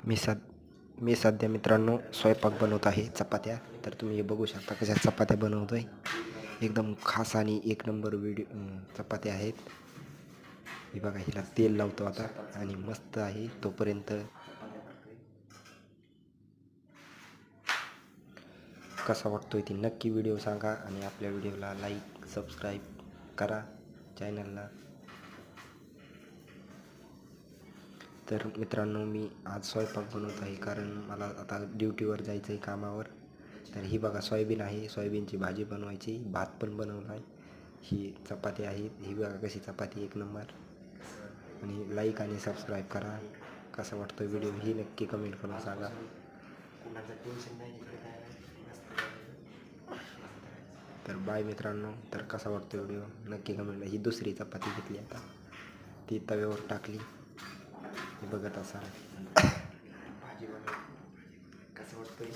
मी सध्या मित्रांनो स्वयंपाक बनवत आहे चपात्या. तर तुम्ही हे बघू शकता कशा चपात्या बनवतोय. एकदम खास आणि एक नंबर चपात्या आहेत. हे बघा, हिला तेल लावतो आता आणि मस्त आहे. तोपर्यंत कसा वाटतोय ती नक्की व्हिडिओ सांगा आणि आपल्या व्हिडिओला लाईक सबस्क्राईब करा चॅनलला. तर मित्रांनो, मी आज स्वयंपाक बनवत आहे कारण मला आता ड्युटीवर जायचं आहे कामावर. तर ही बघा सोयाबीन आहे, सोयाबीनची भाजी बनवायची, भात पण बनवला आहे. ही चपाती आहे, ही बघा कशी चपाती एक नंबर. आणि लाईक आणि सबस्क्राईब करा. कसा वाटतो व्हिडिओ ही नक्की कमेंट करून सांगा. तर बाय मित्रांनो. तर कसा वाटतो व्हिडिओ नक्की कमेंटला. ही दुसरी चपाती घेतली आता, ती तव्यावर टाकली. हे बघत असाल भाजी बनवली कसं वाटतंय.